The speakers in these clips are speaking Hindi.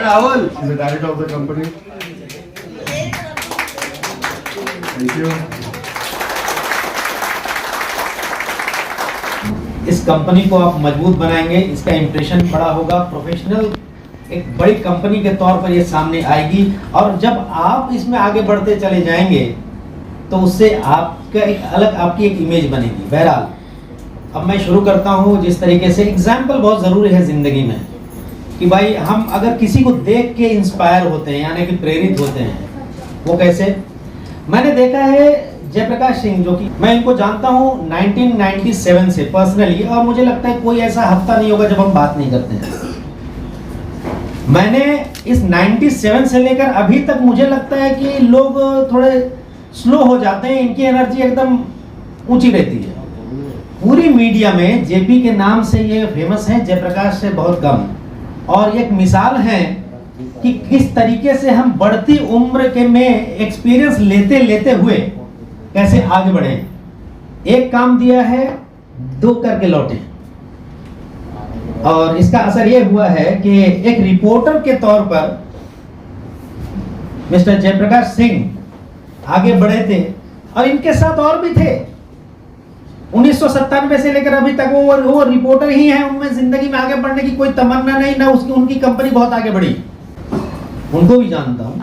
Rahul is the director of the company. Thank you. इस कंपनी को आप मजबूत बनाएंगे, इसका इम्प्रेशन बड़ा होगा, प्रोफेशनल एक बड़ी कंपनी के तौर पर ये सामने आएगी। और जब आप इसमें आगे बढ़ते चले जाएंगे तो उससे आपका एक अलग आपकी एक इमेज बनेगी। बहरहाल अब मैं शुरू करता हूँ। जिस तरीके से एग्जाम्पल बहुत ज़रूरी है ज़िंदगी में कि भाई हम अगर किसी को देख के इंस्पायर होते हैं यानी कि प्रेरित होते हैं, वो कैसे? मैंने देखा है जयप्रकाश सिंह, जो कि मैं इनको जानता हूँ 1997 से पर्सनली, और मुझे लगता है कोई ऐसा हफ्ता नहीं होगा जब हम बात नहीं करते हैं। मैंने इस 97 से लेकर अभी तक मुझे लगता है कि लोग थोड़े स्लो हो जाते हैं, इनकी एनर्जी एकदम ऊंची रहती है। पूरी मीडिया में जेपी के नाम से ये फेमस है, जयप्रकाश से बहुत कम। और एक मिसाल है कि किस तरीके से हम बढ़ती उम्र के में एक्सपीरियंस लेते लेते हुए कैसे आगे बढ़े। एक काम दिया है, 2 करके लौटे। और इसका असर यह हुआ है कि एक रिपोर्टर के तौर पर मिस्टर जयप्रकाश सिंह आगे बढ़े थे, और इनके साथ और भी थे। 1997 से लेकर अभी तक वो रिपोर्टर ही हैं। उनमें जिंदगी में आगे बढ़ने की कोई तमन्ना नहीं, ना उनकी कंपनी बहुत आगे बढ़ी। उनको भी जानता हूं,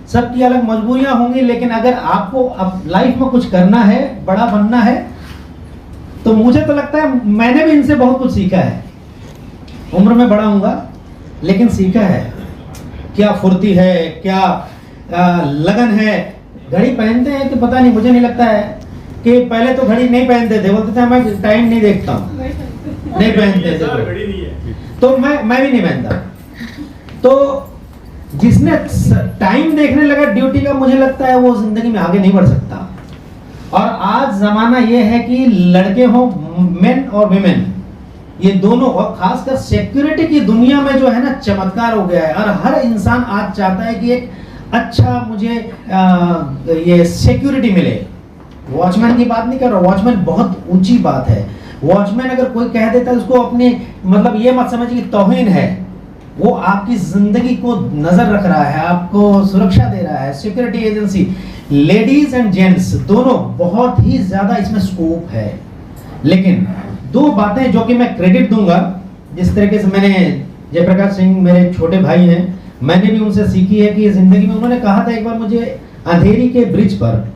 सबकी अलग मजबूरियां होंगी, लेकिन अगर आपको अब लाइफ में कुछ करना है, बड़ा बनना है, तो मुझे तो लगता है मैंने भी इनसे बहुत कुछ सीखा है। उम्र में बड़ा हूँगा लेकिन सीखा है, क्या फुर्ती है, क्या लगन है। घड़ी पहनते हैं कि पता नहीं, मुझे नहीं लगता है कि पहले तो घड़ी नहीं पहनते थे, बोलते थे मैं टाइम नहीं देखता हूँ, नहीं पहनते थे तो मैं भी नहीं पहनता। तो जिसने टाइम देखने लगा ड्यूटी का, मुझे लगता है वो जिंदगी में आगे नहीं बढ़ सकता। और आज जमाना ये है कि लड़के हो, मेन और विमेन, ये दोनों, और खासकर सिक्योरिटी की दुनिया में जो है ना चमत्कार हो गया है। और हर इंसान आज चाहता है कि एक अच्छा मुझे ये सिक्योरिटी मिले। वॉचमैन की बात नहीं कर रहा, वॉचमैन बहुत ऊंची बात है। वॉचमैन अगर कोई कह देता है उसको अपने, मतलब ये मत समझिए कि तौहीन है, वो आपकी जिंदगी को नजर रख रहा है, आपको सुरक्षा दे रहा है। Security agency, ladies and gents दोनों, बहुत ही ज्यादा इसमें स्कोप है। लेकिन 2 बातें जो कि मैं क्रेडिट दूंगा, जिस तरीके से मैंने, जयप्रकाश सिंह मेरे छोटे भाई हैं, मैंने भी उनसे सीखी है कि जिंदगी में, उन्होंने कहा था एक बार मुझे अंधेरी के ब्रिज पर,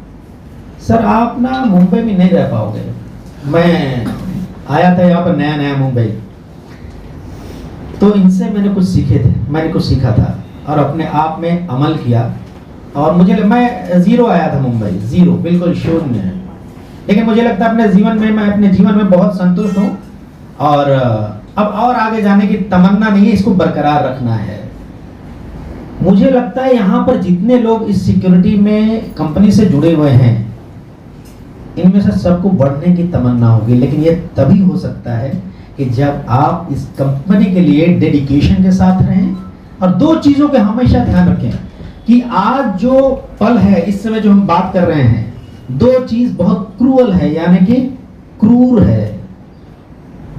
सर आप ना मुंबई में नहीं रह पाओगे। मैं आया था यहाँ पर नया नया मुंबई, तो इनसे मैंने कुछ सीखा था और अपने आप में अमल किया। और मैं 0 आया था मुंबई, 0 बिल्कुल शून्य है। लेकिन मुझे लगता है मैं अपने जीवन में बहुत संतुष्ट हूँ, और अब और आगे जाने की तमन्ना नहीं है, इसको बरकरार रखना है। मुझे लगता है यहाँ पर जितने लोग इस सिक्योरिटी में कंपनी से जुड़े हुए हैं, इनमें से सबको बढ़ने की तमन्ना होगी। लेकिन ये तभी हो सकता है कि जब आप इस कंपनी के लिए डेडिकेशन के साथ रहें। और 2 चीजों के हमेशा ध्यान रखें कि आज जो पल है, इस समय जो हम बात कर रहे हैं, 2 चीज बहुत क्रूअल है, यानी कि क्रूर है,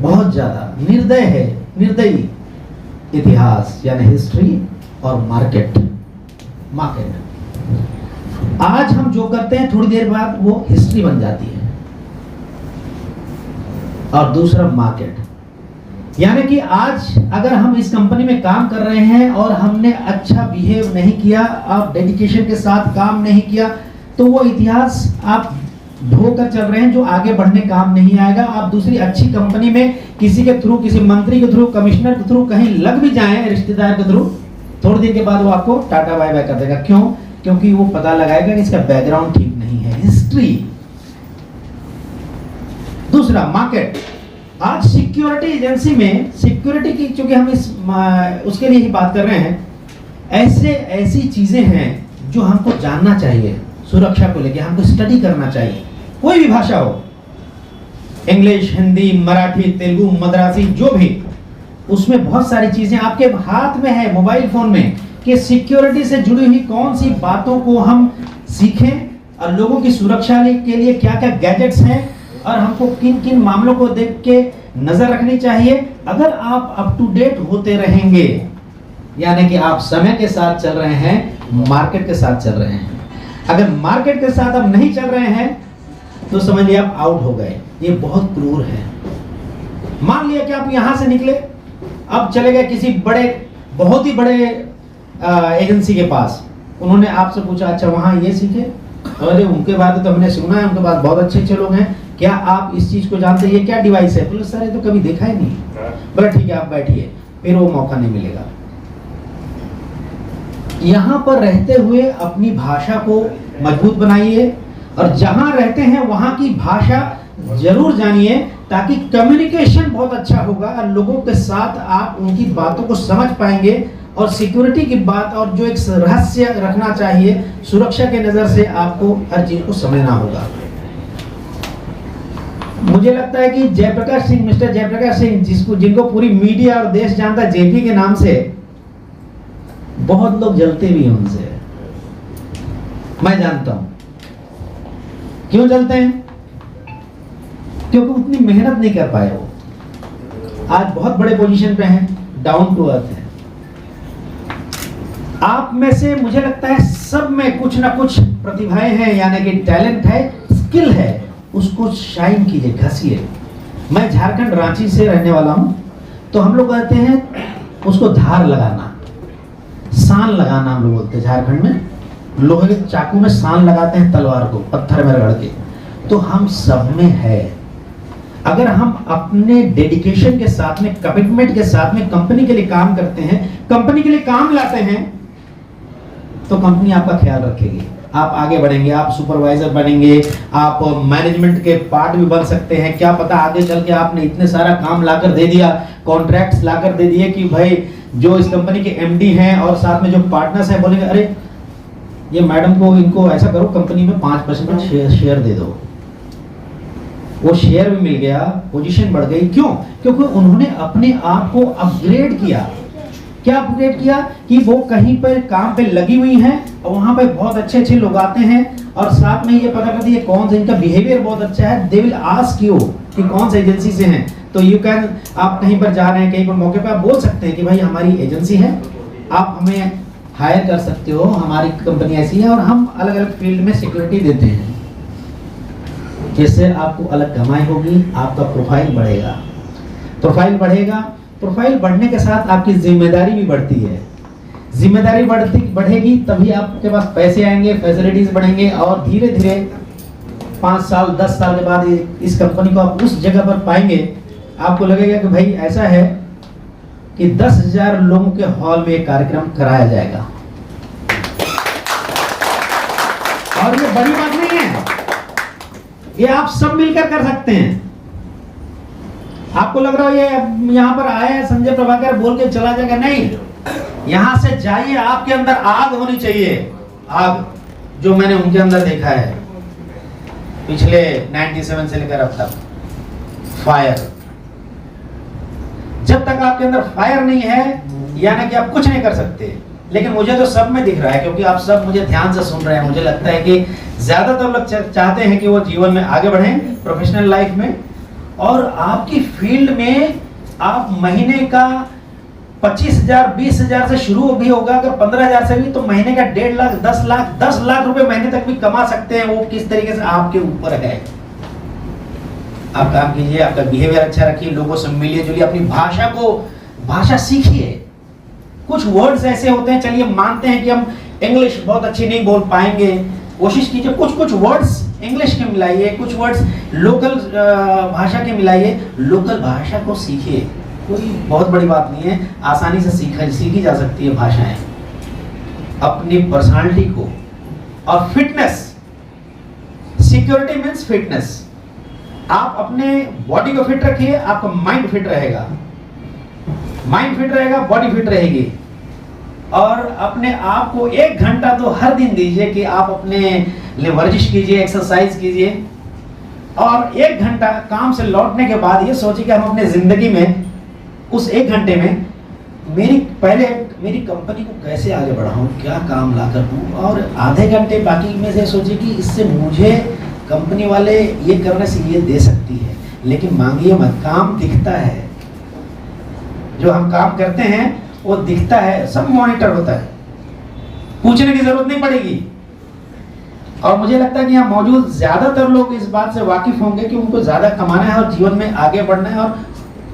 बहुत ज्यादा निर्दय है, निर्दयी। इतिहास यानी हिस्ट्री और मार्केट। आज हम जो करते हैं थोड़ी देर बाद वो हिस्ट्री बन जाती है। और दूसरा मार्केट, यानी कि आज अगर हम इस कंपनी में काम कर रहे हैं और हमने अच्छा बिहेव नहीं किया और डेडिकेशन के साथ काम नहीं किया, तो वो इतिहास आप ढोकर चल रहे हैं जो आगे बढ़ने काम नहीं आएगा। आप दूसरी अच्छी कंपनी में किसी के थ्रू, किसी मंत्री के थ्रू, कमिश्नर के थ्रू कहीं लग भी जाएं, रिश्तेदार के थ्रू, थोड़ी देर के बाद वो आपको टाटा बाय बाय कर देगा। क्यों? क्योंकि वो पता लगाएगा कि इसका बैकग्राउंड ठीक नहीं है, हिस्ट्री। दूसरा मार्केट। आज सिक्योरिटी एजेंसी में, सिक्योरिटी की चूंकि हम उसके लिए ही बात कर रहे हैं, ऐसी चीजें हैं जो हमको जानना चाहिए। सुरक्षा को लेकर हमको स्टडी करना चाहिए, कोई भी भाषा हो, इंग्लिश, हिंदी, मराठी, तेलुगु, मद्रासी, जो भी, उसमें बहुत सारी चीजें आपके हाथ में है, मोबाइल फोन में, कि सिक्योरिटी से जुड़ी हुई कौन सी बातों को हम सीखें और लोगों की सुरक्षा के लिए क्या क्या गैजेट्स हैं और हमको किन किन मामलों को देख के नजर रखनी चाहिए। अगर आप अप टू डेट होते रहेंगे यानी कि आप समय के साथ चल रहे हैं, मार्केट के साथ चल रहे हैं। अगर मार्केट के साथ आप नहीं चल रहे हैं तो समझ लिया आप आउट हो गए। ये बहुत क्रूर है। मान लिया कि आप यहां से निकले, अब चले गए किसी बड़े, बहुत ही बड़े एजेंसी के पास। उन्होंने आपसे पूछा अच्छा वहां ये सीखे, अरे उनके बारे तो हमने सुना है, उनके पास बहुत अच्छे अच्छे लोग हैं, क्या आप इस चीज को जानते हैं, ये क्या डिवाइस है? बोले सर ये तो कभी देखा ही नहीं। बोला ठीक है आप बैठिए, फिर वो मौका नहीं मिलेगा। यहाँ पर रहते हुए अपनी भाषा को मजबूत बनाइए और जहां रहते हैं वहां की भाषा जरूर जानिए, ताकि कम्युनिकेशन बहुत अच्छा होगा और लोगों के साथ आप उनकी बातों को समझ पाएंगे। और सिक्योरिटी की बात और जो एक रहस्य रखना चाहिए, सुरक्षा के नजर से आपको हर चीज को समझना होगा। मुझे लगता है कि जयप्रकाश सिंह, मिस्टर जयप्रकाश सिंह, जिनको पूरी मीडिया और देश जानता है जेपी के नाम से, बहुत लोग जलते भी हैं उनसे, मैं जानता हूं। क्यों जलते हैं? क्योंकि उतनी मेहनत नहीं कर पाए वो। आज बहुत बड़े पोजीशन पे हैं, डाउन टू अर्थ है। आप में से मुझे लगता है सब में कुछ ना कुछ प्रतिभाएं हैं, यानी कि टैलेंट है, स्किल है, उसको शाइन कीजिए, घसीए। मैं झारखंड रांची से रहने वाला हूं, तो हम लोग कहते हैं उसको धार लगाना, सान लगाना हम लोग बोलते हैं झारखंड में। लोहे के चाकू में सान लगाते हैं तलवार को, पत्थर में रगड़ के। तो हम सब में है। अगर हम अपने डेडिकेशन के साथ में, कमिटमेंट के साथ में कंपनी के लिए काम करते हैं, कंपनी के लिए काम लाते हैं, तो कंपनी आपका ख्याल रखेगी, आप आगे बढ़ेंगे, आप सुपरवाइजर बनेंगे, आप मैनेजमेंट के पार्ट भी बन सकते हैं। क्या पता आगे चल के आपने इतने सारा काम लाकर दे दिया, कॉन्ट्रैक्ट्स लाकर दे दिए कि भाई जो इस कंपनी के एमडी हैं और साथ में जो पार्टनर्स हैं बोलेंगे अरे ये मैडम को, इनको ऐसा करो कंपनी में 5% शेयर दे दो। वो शेयर भी मिल गया, पोजीशन बढ़ गई। क्यों? क्योंकि उन्होंने अपने आप को अपग्रेड किया। क्या अपग्रेड किया? कि वो कहीं पर काम पे लगी हुई हैं और वहां पे बहुत अच्छे अच्छे लोग आते हैं और साथ में ये पता करती है कौन सा, इनका बिहेवियर बहुत अच्छा है, दे विल आस्क यू कि कौन सा एजेंसी से हैं। तो यू कैन, आप कहीं पर जा रहे हैं, कहीं पर मौके पर आप बोल सकते हैं कि भाई हमारी एजेंसी है, आप हमें हायर कर सकते हो, हमारी कंपनी ऐसी है और हम अलग अलग फील्ड में सिक्योरिटी देते हैं, जिससे आपको अलग कमाई होगी, आपका प्रोफाइल बढ़ेगा। प्रोफाइल बढ़ेगा, प्रोफाइल बढ़ने के साथ आपकी जिम्मेदारी भी बढ़ती है। जिम्मेदारी बढ़ेगी तभी आपके पास पैसे आएंगे, फैसिलिटीज बढ़ेंगे और धीरे धीरे 5 साल 10 साल के बाद इस कंपनी को आप उस जगह पर पाएंगे, आपको लगेगा कि भाई ऐसा है कि 10,000 लोगों के हॉल में एक कार्यक्रम कराया जाएगा। और ये बड़ी बात नहीं है, ये आप सब मिलकर कर सकते हैं। आपको लग रहा है ये यहाँ पर आया है संजय प्रभाकर बोल के चला जाएगा, नहीं। यहां से जाइए, आपके अंदर आग होनी चाहिए, आग जो मैंने उनके अंदर देखा है पिछले 97 से लेकर अब तक। फायर, जब तक आपके अंदर फायर नहीं है यानी कि आप कुछ नहीं कर सकते। लेकिन मुझे तो सब में दिख रहा है, क्योंकि आप सब मुझे ध्यान से सुन रहे हैं। मुझे लगता है कि ज्यादातर लोग चाहते हैं कि वो जीवन में आगे बढ़ें, प्रोफेशनल लाइफ में, और आपकी फील्ड में आप महीने का 25,000 20,000 से शुरू भी होगा, अगर 15,000 से भी, तो महीने का 1.5 लाख 10 लाख रुपए महीने तक भी कमा सकते हैं। वो किस तरीके से आपके ऊपर है। आप काम कीजिए, आपका बिहेवियर अच्छा रखिए, लोगों से मिलिए जुलिए, अपनी भाषा सीखिए। कुछ वर्ड्स ऐसे होते हैं, चलिए मानते हैं कि हम इंग्लिश बहुत अच्छी नहीं बोल पाएंगे, कोशिश कीजिए कुछ वर्ड्स इंग्लिश के मिलाइए, कुछ वर्ड्स लोकल भाषा के मिलाइए, लोकल भाषा को सीखिए। कोई बहुत बड़ी बात नहीं है, आसानी से सीखी जा सकती है भाषाएं। अपनी पर्सनालिटी को और फिटनेस, सिक्योरिटी मीन्स फिटनेस। आप अपने बॉडी को फिट रखिए, आपका माइंड फिट रहेगा, माइंड फिट रहेगा, बॉडी फिट रहेगी। और अपने आप को 1 घंटा तो हर दिन दीजिए कि आप अपने लिए वर्जिश कीजिए, एक्सरसाइज कीजिए। और 1 घंटा काम से लौटने के बाद ये सोचिए कि हम अपने जिंदगी में उस 1 घंटे में मेरी कंपनी को कैसे आगे बढ़ाऊं, क्या काम ला कर दूं, और आधे घंटे बाकी में से सोचिए कि इससे मुझे कंपनी वाले ये करने से ये दे सकती है। लेकिन मांगिए मत, काम दिखता है। जो हम काम करते हैं वो दिखता है, सब मॉनिटर होता है, पूछने की जरूरत नहीं पड़ेगी। और मुझे लगता है कि यहाँ मौजूद ज्यादातर लोग इस बात से वाकिफ होंगे कि उनको ज्यादा कमाना है और जीवन में आगे बढ़ना है। और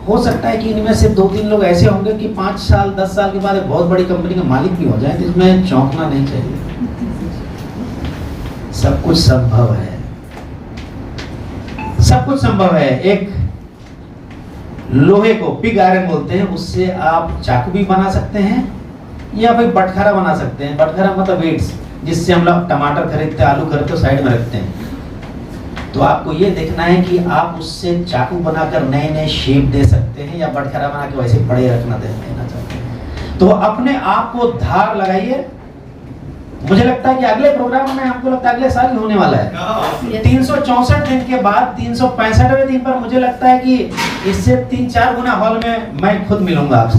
हो सकता है कि इनमें से 2-3 लोग ऐसे होंगे कि 5 साल 10 साल के बाद एक बहुत बड़ी कंपनी का मालिक भी हो जाए, तो इसमें चौंकना नहीं चाहिए। सब कुछ संभव है, सब कुछ संभव है। एक लोहे को पिग आयरन बोलते हैं, उससे आप चाकू भी बना सकते हैं या फिर बटखरा बना सकते हैं। बटखरा मतलब वेट्स, जिससे हम लोग टमाटर खरीदते हैं, आलू खरीदते साइड में रखते हैं। तो आपको ये देखना है कि आप उससे चाकू बनाकर नए नए शेप दे सकते हैं या बटखरा बना के वैसे पड़े देना चाहते हैं। तो अपने आप को धार लगाइए। मुझे लगता है कि अगले प्रोग्राम में, हमको लगता है अगले साल ही होने वाला है। 364 दिन के बाद 365वें दिन पर मुझे लगता है कि इससे 3-4 गुना हॉल में मैं खुद मिलूंगा आपसे।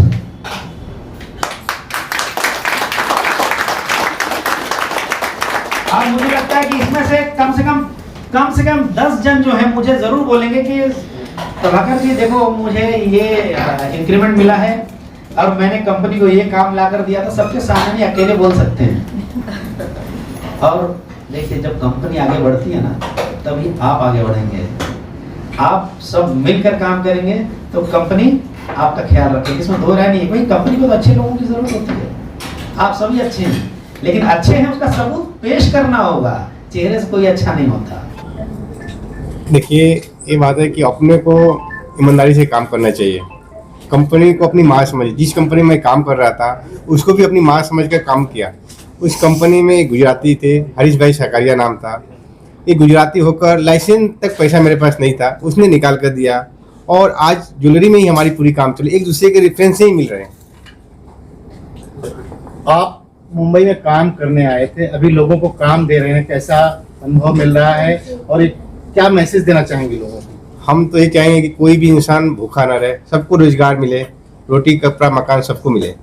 और मुझे लगता है कि इसमें से कम से कम 10 जन जो है मुझे जरूर बोलेंगे कि प्रभाकर जी देखो, मुझे ये इंक्रीमेंट मिला है और मैंने कंपनी को ये काम ला कर दिया था। सबके सामने अकेले बोल सकते हैं। और देखिए, जब कंपनी आगे बढ़ती है ना, तभी आप आगे बढ़ेंगे। आप सब मिलकर काम करेंगे तो कंपनी आपका ख्याल रखेगी, इसमें दो राय नहीं है। भाई कंपनी को तो अच्छे लोगों की जरूरत होती है, आप सभी अच्छे हैं, लेकिन अच्छे हैं उसका सबूत पेश करना होगा। चेहरे से कोई अच्छा नहीं होता। देखिए, ये बात है कि अपने को ईमानदारी से काम करना चाहिए। कंपनी को अपनी माँ समझ, जिस कंपनी में काम कर रहा था उसको भी अपनी माँ समझ कर काम किया। उस कंपनी में एक गुजराती थे, हरीश भाई सकारिया नाम था। एक गुजराती होकर लाइसेंस तक पैसा मेरे पास नहीं था, उसने निकाल कर दिया और आज ज्वेलरी में ही हमारी पूरी काम चली। एक दूसरे के रेफरेंस से ही मिल रहे हैं। आप मुंबई में काम करने आए थे, अभी लोगों को काम दे रहे हैं, कैसा अनुभव मिल रहा है और एक क्या मैसेज देना चाहेंगे लोगों को? हम तो ये कहेंगे कि कोई भी इंसान भूखा ना रहे, सबको रोजगार मिले, रोटी कपड़ा मकान सबको मिले।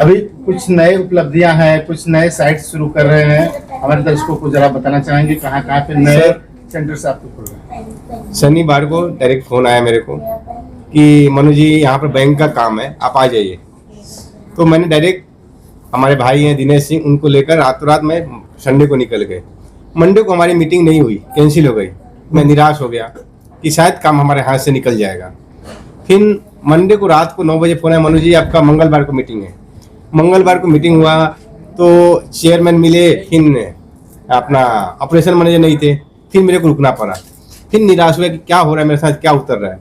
अभी कुछ नए उपलब्धियां हैं, कुछ नए साइट्स शुरू कर रहे हैं, हमारे दर्शकों को जरा बताना चाहेंगे कहाँ कहाँ पे नए सेंटर्स आपको खुल रहे हैं? शनिवार को डायरेक्ट फोन आया मेरे को कि मनु जी यहाँ पर बैंक का काम है, आप आ जाइए। तो मैंने डायरेक्ट, हमारे भाई हैं दिनेश सिंह, उनको लेकर रातों रात में संडे को निकल गए। मंडे को हमारी मीटिंग नहीं हुई, कैंसिल हो गई। मैं निराश हो गया कि शायद काम हमारे हाथ से निकल जाएगा। फिर मंडे को रात को 9 बजे फोन आया, मनु जी आपका मंगलवार को मीटिंग है। मंगलवार को मीटिंग हुआ तो चेयरमैन मिले, फिर अपना ऑपरेशन मैनेजर नहीं थे, फिर मेरे को रुकना पड़ा। फिर निराश हुआ कि क्या हो रहा है मेरे साथ, क्या उतर रहा है।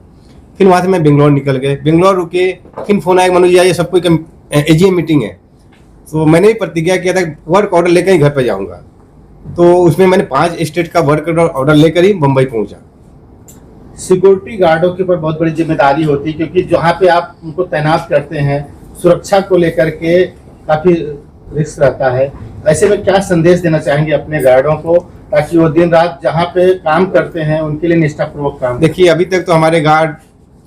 फिर वहाँ से मैं बेंगलोर निकल गए, बेंगलोर रुके, फिर फोन आया मनु जी आइए, सबको एजीएम मीटिंग है। तो मैंने भी प्रतिज्ञा किया था वर्क ऑर्डर लेकर ही घर पे जाऊंगा। तो उसमें मैंने 5 स्टेट का वर्क ऑर्डर लेकर ही मुंबई पहुंचा। सिक्योरिटी गार्डों के ऊपर बहुत बड़ी जिम्मेदारी होती है, क्योंकि जहाँ पे आप उनको तैनात करते हैं, सुरक्षा को लेकर के काफी रिस्क रहता है। ऐसे में क्या संदेश देना चाहेंगे अपने गार्डों को, ताकि वो दिन रात जहाँ पे काम करते हैं उनके लिए निष्ठापूर्वक काम? देखिए, अभी तक तो हमारे गार्ड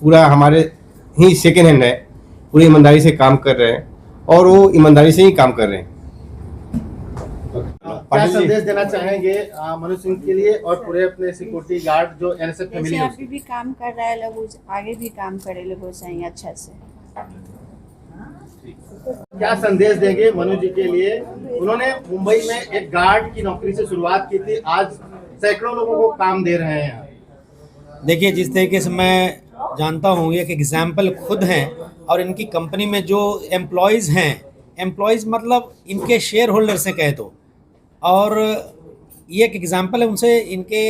पूरा हमारे ही सेकेंड हैंड है, पूरी ईमानदारी से काम कर रहे हैं और वो ईमानदारी से ही काम कर रहे हैं। क्या संदेश देना चाहेंगे मनु सिंह के लिए और पूरे अपने सिक्योरिटी गार्ड जो एनएसएफ फैमिली है? अभी भी काम कर रहा है लोग, आगे भी काम करे लोगों चाहिए अच्छा से। क्या संदेश देंगे मनु जी के लिए? उन्होंने मुंबई में एक गार्ड की नौकरी से शुरुआत की थी, आज सैकड़ों लोगों को काम दे रहे हैं। देखिए, जिस तरीके से मैं जानता हूँ, एक एग्जाम्पल खुद हैं और इनकी कंपनी में जो एम्प्लॉयज़ हैं, एम्प्लॉयज़ मतलब इनके शेयर होल्डर से कहे तो, और ये एक एग्जाम्पल है उनसे। इनके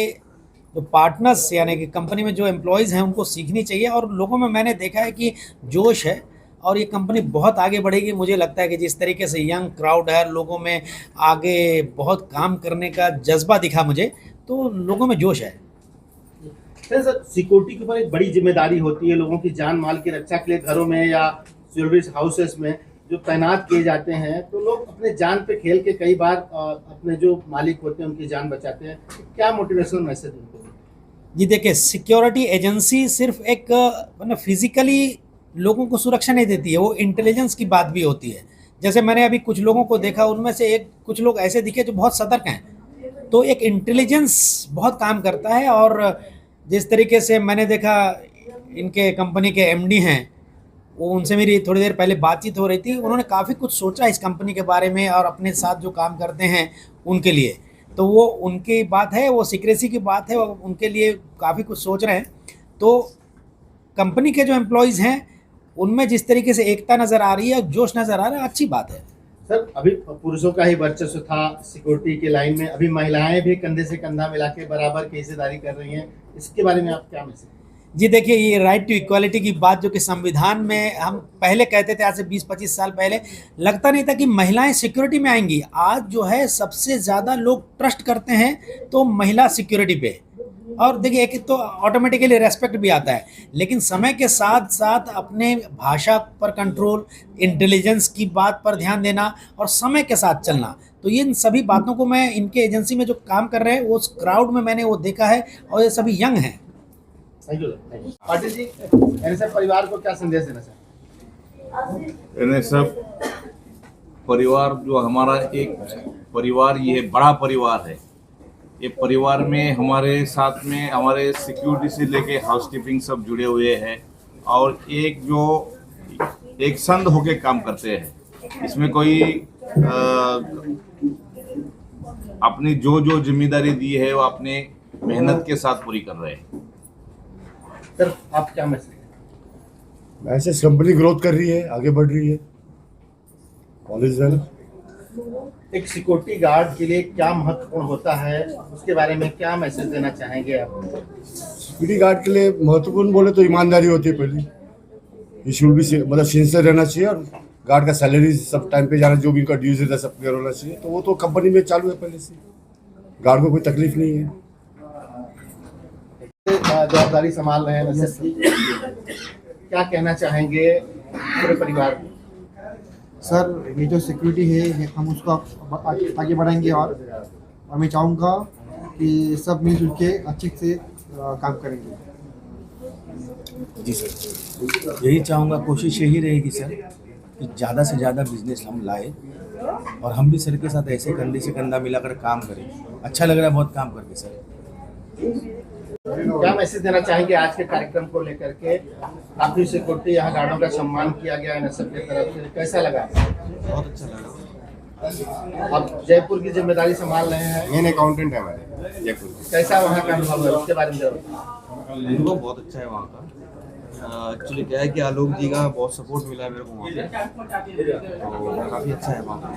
जो पार्टनर्स यानी कि कंपनी में जो एम्प्लॉयज़ हैं उनको सीखनी चाहिए। और लोगों में मैंने देखा है कि जोश है और ये कंपनी बहुत आगे बढ़ेगी। मुझे लगता है कि जिस तरीके से यंग क्राउड है, लोगों में आगे बहुत काम करने का जज्बा दिखा मुझे, तो लोगों में जोश है। सर, सिक्योरिटी के ऊपर एक बड़ी जिम्मेदारी होती है, लोगों की जान माल की रक्षा के लिए घरों में या ज्वेलरी हाउसेस में जो तैनात किए जाते हैं, तो लोग अपने जान पे खेल के कई बार अपने जो मालिक होते हैं उनकी जान बचाते हैं। क्या मोटिवेशनल मैसेज उनको? जी देखिए, सिक्योरिटी एजेंसी सिर्फ एक मतलब फिजिकली लोगों को सुरक्षा नहीं देती है, वो इंटेलिजेंस की बात भी होती है। जैसे मैंने अभी कुछ लोगों को देखा, उनमें से कुछ लोग ऐसे दिखे जो बहुत सतर्क हैं, तो एक इंटेलिजेंस बहुत काम करता है। और जिस तरीके से मैंने देखा, इनके कंपनी के एमडी हैं, वो उनसे मेरी थोड़ी देर पहले बातचीत हो रही थी। उन्होंने काफ़ी कुछ सोचा इस कंपनी के बारे में और अपने साथ जो काम करते हैं उनके लिए, तो वो उनकी बात है, वो सीक्रेसी की बात है, वो उनके लिए काफ़ी कुछ सोच रहे हैं। तो कंपनी के जो एम्प्लॉयज़ हैं उनमें जिस तरीके से एकता नज़र आ रही है, जोश नज़र आ रहा है, अच्छी बात है। सर, अभी पुरुषों का ही वर्चस्व था सिक्योरिटी के लाइन में, अभी महिलाएं भी कंधे से कंधा मिला के बराबर की हिस्सेदारी कर रही हैं, इसके बारे में आप क्या मैसेज? जी देखिए, ये राइट टू इक्वालिटी की बात जो कि संविधान में हम पहले कहते थे, आज से 20-25 साल पहले लगता नहीं था कि महिलाएं सिक्योरिटी में आएंगी। आज जो है सबसे ज़्यादा लोग ट्रस्ट करते हैं तो महिला सिक्योरिटी पे, और देखिए एक तो ऑटोमेटिकली रेस्पेक्ट भी आता है, लेकिन समय के साथ साथ अपने भाषा पर कंट्रोल, इंटेलिजेंस की बात पर ध्यान देना और समय के साथ चलना, तो इन सभी बातों को मैं इनके एजेंसी में जो काम कर रहे हैं उस क्राउड में मैंने वो देखा है, और ये सभी यंग हैं। Thank you. Patil ji, NSF परिवार को क्या संदेश देना चाहेंगे? एनएसएफ परिवार जो हमारा एक परिवार, ये बड़ा परिवार है। ये परिवार में हमारे साथ में हमारे सिक्योरिटी से लेके हाउसकीपिंग सब जुड़े हुए हैं, और एक संघ होके काम करते हैं। इसमें कोई अपनी जो जिम्मेदारी दी है वो अपने मेहनत के साथ पूरी कर रहे हैं। सर, आप क्या मैसेज? ऐसे कंपनी ग्रोथ कर रही है, आगे बढ़ रही है, कॉलेज वेल। एक सिक्योरिटी गार्ड के लिए क्या महत्वपूर्ण होता है, उसके बारे में क्या मैसेज देना चाहेंगे आप? सिक्योरिटी गार्ड के लिए महत्वपूर्ण बोले तो ईमानदारी होती है पहली, ये शुड भी मतलब सिंसियर रहना चाहिए, और गार्ड का सैलरी सब टाइम पे जाना, जो भी उनका ड्यूज रहता है सब क्लियर होना चाहिए। तो वो तो कंपनी में चालू है पहले से, गार्ड को कोई तकलीफ नहीं है। जवाबदारी संभाल रहे हैं एनएसएस की, क्या कहना चाहेंगे पूरे परिवार को? सर, ये जो सिक्योरिटी है हम उसको आगे बढ़ाएंगे, और मैं चाहूँगा कि सब मिलजुल के अच्छे से काम करेंगे। जी सर, यही चाहूँगा, कोशिश यही रहेगी सर कि ज़्यादा से ज़्यादा बिजनेस हम लाए, और हम भी सर के साथ ऐसे कंधे से कंधा मिलाकर काम करें। अच्छा लग रहा है बहुत काम करके सर। क्या मैसेज देना चाहेंगे आज के कार्यक्रम को लेकर के? काफी सिक्योरिटी यहाँ गार्डों का सम्मान किया गया एनएसएफ की तरफ से, कैसा लगा? बहुत अच्छा लगा। आप जयपुर की जिम्मेदारी संभाल रहे हैं, मेन अकाउंटेंट है हमारे जयपुर के। कैसा वहाँ का अनुभव है, उसके बारे में जरूर। अनुभव बहुत अच्छा है वहाँ का। एक्चुअली क्या है कि आलोक जी का बहुत सपोर्ट मिला है मेरे को वहाँ पे, तो काफ़ी अच्छा है वहाँ का।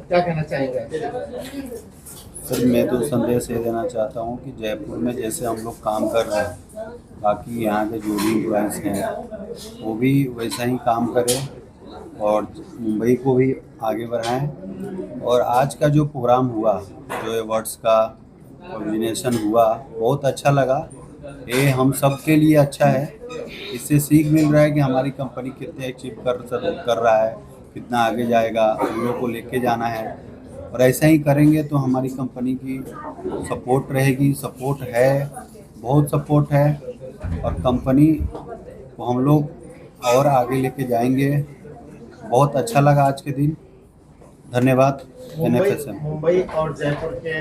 क्या कहना चाहेंगे? सर, मैं तो संदेश ये देना चाहता हूँ कि जयपुर में जैसे हम लोग काम कर रहे हैं, बाकी यहाँ के जो भी एम्प्लॉइज़ हैं वो भी वैसा ही काम करें और मुंबई को भी आगे बढ़ाएं। और आज का जो प्रोग्राम हुआ, जो अवार्ड्स का कॉम्बिनेशन हुआ, बहुत अच्छा लगा। ये हम सब के लिए अच्छा है, इससे सीख मिल रहा है कि हमारी कंपनी कितने अचीव कर रहा है, कितना आगे जाएगा, हम लोग को लेके जाना है। और ऐसा ही करेंगे तो हमारी कंपनी की सपोर्ट रहेगी, सपोर्ट है, बहुत सपोर्ट है, और कंपनी को हम लोग और आगे लेके जाएंगे। बहुत अच्छा लगा आज के दिन, धन्यवाद। मुंबई और जयपुर के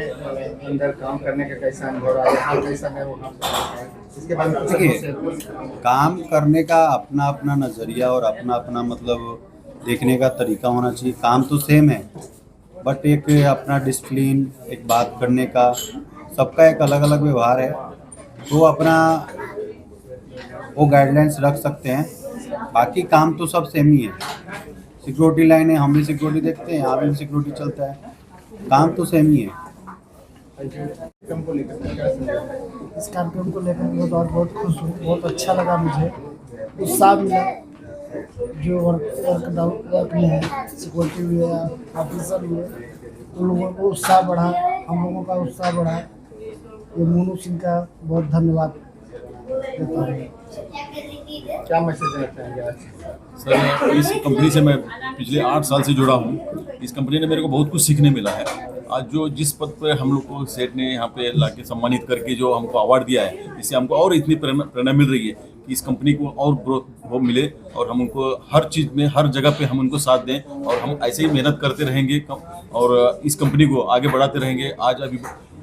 अंदर काम करने का कैसा अनुभव रहा है, हाल कैसा है वहाँ पे, इसके बारे में देखिए, काम करने का अपना अपना नज़रिया और अपना अपना मतलब देखने का तरीका होना चाहिए। काम तो सेम है, बट एक अपना डिसिप्लिन, एक बात करने का, सबका एक अलग अलग व्यवहार है, तो अपना वो गाइडलाइंस रख सकते हैं। बाकी काम तो सब सेम ही है। सिक्योरिटी लाइन है, हम भी सिक्योरिटी देखते हैं, यहाँ भी सिक्योरिटी चलता है, काम तो सेम ही है। इस कार्यक्रम को लेकर मैं बहुत खुश हूँ, बहुत अच्छा लगा, मुझे उत्साह मिला। जो वर्क में है, सिक्योरिटी भी है, ऑफिसर भी है, उन लोगों को उत्साह बढ़ा, हम लोगों का उत्साह बढ़ा। ये मोनू सिंह का बहुत धन्यवाद देता हूँ। क्या मैसेज देना चाहेंगे आज? सर, इस कंपनी से मैं पिछले 8 साल से जुड़ा हूँ। इस कंपनी ने मेरे को बहुत कुछ सीखने मिला है। आज जो जिस पद पर हम लोग को सेठ ने यहाँ पे लाके सम्मानित करके जो हमको अवार्ड दिया है, इससे हमको और इतनी प्रेरणा मिल रही है कि इस कंपनी को और ग्रोथ वो मिले, और हम उनको हर चीज़ में, हर जगह पे हम उनको साथ दें, और हम ऐसे ही मेहनत करते रहेंगे और इस कंपनी को आगे बढ़ाते रहेंगे। आज अभी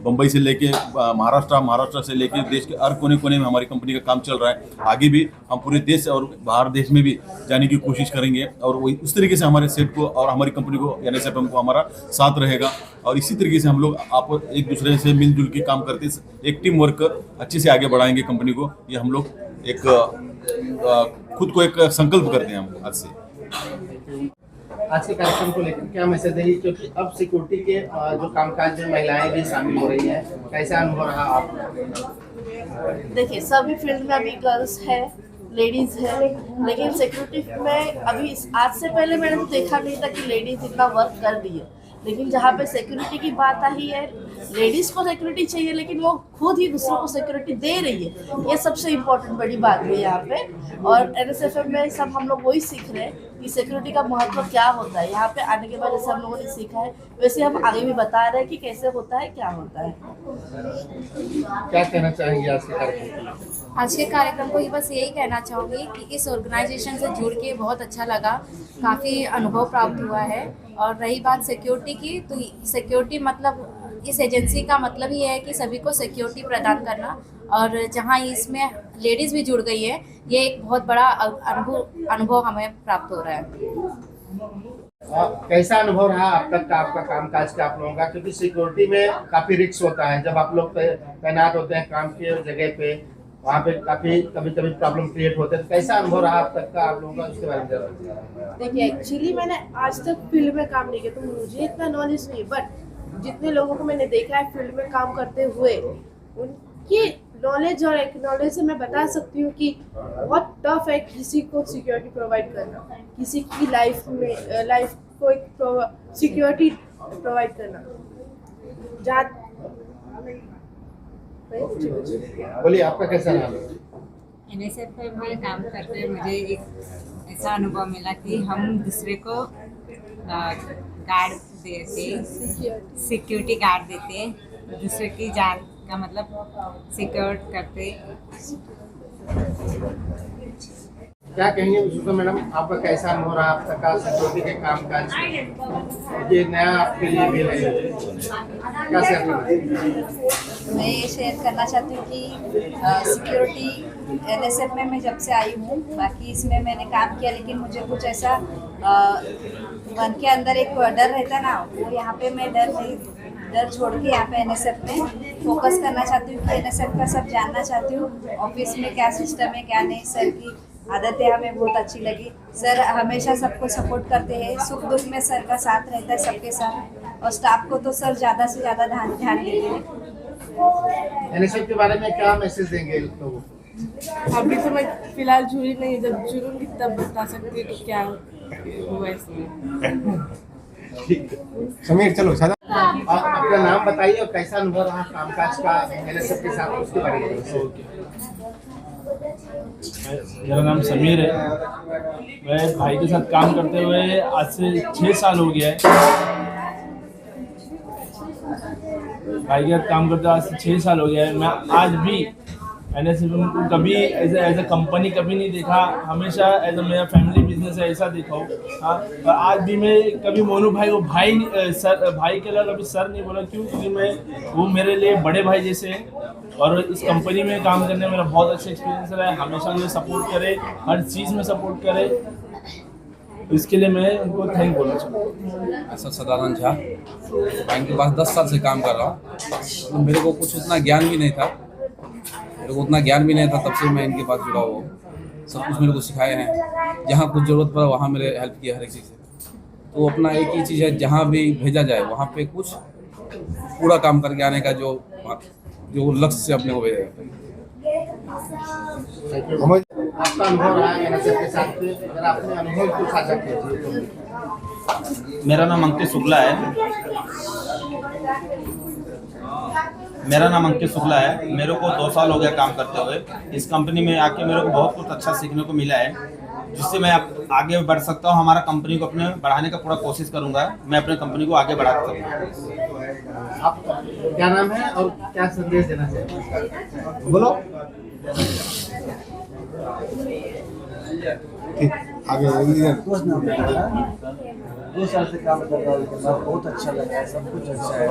बम्बई से लेके महाराष्ट्र से लेके देश के हर कोने कोने में हमारी कंपनी का काम चल रहा है। आगे भी हम पूरे देश और बाहर देश में भी जाने की कोशिश करेंगे और वही उस तरीके से हमारे सेट को और हमारी कंपनी को NSFM को हमारा साथ रहेगा और इसी तरीके से हम लोग आप एक दूसरे से मिलजुल के काम करते एक टीम वर्क अच्छे से आगे बढ़ाएंगे कंपनी को। ये हम लोग एक खुद को एक संकल्प करते हैं हम आज से। आज के कार्यक्रम को लेकर क्या मैसेज देंगे, क्योंकि अब सिक्योरिटी के जो कामकाज में महिलाएं भी शामिल हो रही हैं, कैसा अनुभव रहा आपका? देखिए सभी फील्ड में अभी गर्ल्स है, लेडीज है, लेकिन सिक्योरिटी में अभी आज से पहले मैंने तो देखा नहीं था कि लेडीज इतना वर्क कर रही है। लेकिन जहाँ पे सिक्योरिटी की बात आई है, लेडीज को सिक्योरिटी चाहिए लेकिन वो खुद ही दूसरों को सिक्योरिटी दे रही है, ये सबसे इम्पोर्टेंट बड़ी बात है यहाँ पे। और NSFM में सब हम लोग वही सीख रहे हैं कि सिक्योरिटी का महत्व क्या होता है। यहाँ पे आने के बाद जैसे हम लोगों ने सीखा है वैसे हम आगे भी बता रहे हैं कि कैसे होता है, क्या होता है। क्या कहना चाहेंगे आज के कार्यक्रम? आज के कार्यक्रम को बस यही कहना चाहूँगी कि इस ऑर्गेनाइजेशन से जुड़ के बहुत अच्छा लगा, काफ़ी अनुभव प्राप्त हुआ है। और रही बात सिक्योरिटी की, तो सिक्योरिटी मतलब इस एजेंसी का मतलब ही है कि सभी को सिक्योरिटी प्रदान करना, और जहाँ इसमें लेडीज़ भी जुड़ गई है, ये एक बहुत बड़ा अनुभव हमें प्राप्त हो रहा है। कैसा अनुभव रहा अब तक का आपका कामकाज का आप लोगों का, क्योंकि सिक्योरिटी में काफ़ी रिस्क होता है। जब आप लोग तैनात होते हैं काम के जगह पे, वहाँ पे काफ़ी कभी प्रॉब्लम क्रिएट होते हैं, तो कैसा अनुभव रहा अब तक का आप लोगों का, उसके बारे में जरा। देखिए एक्चुअली मैंने आज तक फील्ड में काम नहीं किया तो मुझे इतना नॉलेज नहीं, बट जितने लोगों को मैंने देखा है फील्ड में काम करते हुए, उनकी नॉलेज और एक्नॉलेज से मैं बता सकती हूँ कि बहुत टफ है किसी को सिक्योरिटी प्रोवाइड करना, किसी की लाइफ को एक सिक्योरिटी प्रोवाइड करना। बोलिए आपका कैसा रहा? NSFM में काम करते हुए मुझे एक ऐसा अनुभव मिला कि हम दूसरे को गार्ड देते, सिक्योरिटी गार्ड देते, दूसरे की जान का मतलब सिक्योर करते। क्या कहेंगे सुषमा मैडम, आपका कैसा अनुभव रहा अब तक का सिक्योरिटी के कामकाज? ये नया आपके लिए भी है, क्या शेयर करना? मैं ये शेयर करना चाहती हूँ कि सिक्योरिटी NSFM में मैं जब से आई हूँ, बाकी इसमें मैंने काम किया, लेकिन मुझे कुछ ऐसा मन के अंदर एक डर रहता ना, वो यहाँ पे मैं डर छोड़ के यहाँ पे NSFM में फोकस करना चाहती हूँ कि NSFM का सब जानना चाहती हूँ। ऑफिस में क्या सिस्टम है क्या नहीं, सर की आदतें हमें बहुत अच्छी लगी। सर हमेशा सबको सपोर्ट करते हैं, सुख दुख में सर का साथ रहता है सबके साथ, और स्टाफ को तो सर ज़्यादा से ज़्यादा ध्यान देते हैं। NSFM के बारे में क्या मैसेज देंगे लोगों को? अभी तो मैं फिलहाल जुड़ी नहीं, जब जुड़ूंगी तब बता सकती हूँ कि क्या हुआ इसमें। समीर चलो अपना नाम बताइए और कैसा अनुभव रहा कामकाज का NSFM के साथ, उसके बारे में। मेरा नाम समीर है। मैं भाई के साथ काम करते हुए आज से 6 साल हो गया है। भाई के साथ काम करते हुए आज से 6 साल हो गया है। मैं आज भी NSFM को कभी एज ए कंपनी कभी नहीं देखा, हमेशा एज ए मेरा फैमिली बिजनेस है ऐसा देखा हूँ। हाँ, और आज भी मैं कभी मोनू भाई को भाई के अलावा कभी सर नहीं बोला। क्यों? क्योंकि वो मेरे लिए बड़े भाई जैसे हैं, और इस कंपनी में काम करने में मेरा बहुत अच्छा एक्सपीरियंस रहा है। हमेशा मुझे सपोर्ट करे, हर चीज़ में सपोर्ट करे, इसके लिए मैं उनको थैंक बोलना चाहूँगा। ऐसा सदानंद झा, बैंक के पास 10 साल से काम कर रहा हूँ। तो मेरे को कुछ उतना ज्ञान भी नहीं था, तब से मैं इनके पास जुड़ा हुआ हूँ। सब कुछ मेरे को सिखाए हैं, जहाँ कुछ ज़रूरत पड़ा वहाँ मेरे हेल्प किया हर एक चीज़ से। तो अपना एक ही चीज़ है, जहाँ भी भेजा जाए वहाँ पे कुछ पूरा काम करके आने का जो लक्ष्य से अपने को भेजा जाता है। आपका अनुभव रहा है NSFM के साथ, अगर आपने अनुभव को साझा कीजिए। मेरा नाम अंकित शुक्ला है। मेरे को 2 साल हो गया काम करते हुए। इस कंपनी में आके मेरे को बहुत कुछ अच्छा सीखने को मिला है, जिससे मैं आगे बढ़ सकता हूँ। हमारा कंपनी को अपने बढ़ाने का पूरा कोशिश करूँगा, मैं अपने कंपनी को आगे बढ़ा सकूँ। आप क्या नाम है और क्या संदेश देना चाहिए? बोलो। आगे 2 साल से काम कर रहा हूँ, बहुत अच्छा लगा है, सब कुछ अच्छा है।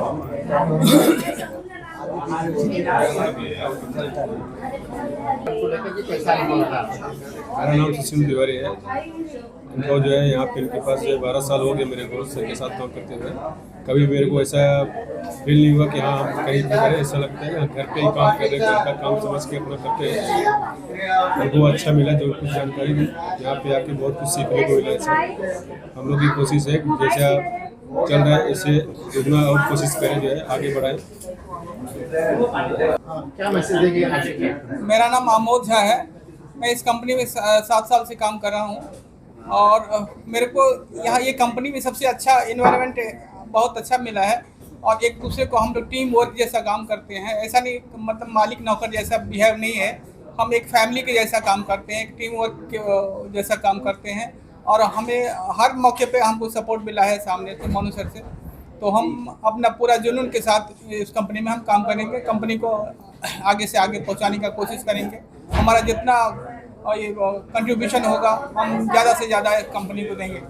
मेरा नाम सुशील तिवारी है। इनको जो है यहाँ पे इनके पास जो है 12 साल हो गए मेरे को सर के साथ काम करते हुए। कभी मेरे को ऐसा फील नहीं हुआ कि हाँ हम कहीं पे करें, ऐसा लगता है घर पे ही काम कर रहे, घर का काम समझ के अपना करते हैं। हमको अच्छा मिला जो कुछ जानकारी दी, यहाँ पे आके बहुत कुछ सीखने को मिला। ऐसा हम लोग की कोशिश है कि जैसा चल रहा है ऐसे दुगना और कोशिश करें, जो है आगे बढ़ाएं। क्या मैसेज देंगे? मेरा नाम आमोद झा है। मैं इस कंपनी में 7 साल से काम कर रहा हूँ और मेरे को यहाँ ये कंपनी में सबसे अच्छा इन्वायरमेंट बहुत अच्छा मिला है और एक दूसरे को हम लोग टीम वर्क जैसा काम करते हैं। ऐसा नहीं मतलब मालिक नौकर जैसा बिहेव नहीं है, हम एक फैमिली के जैसा काम करते हैं, एक टीम वर्क के जैसा काम करते हैं और हमें हर मौके पे हमको सपोर्ट मिला है सामने से मनु सर से। तो हम अपना पूरा जुनून के साथ इस कंपनी में हम काम करेंगे, कंपनी को आगे से आगे पहुंचाने का कोशिश करेंगे। हमारा जितना ये कंट्रीब्यूशन होगा हम ज़्यादा से ज़्यादा कंपनी को देंगे।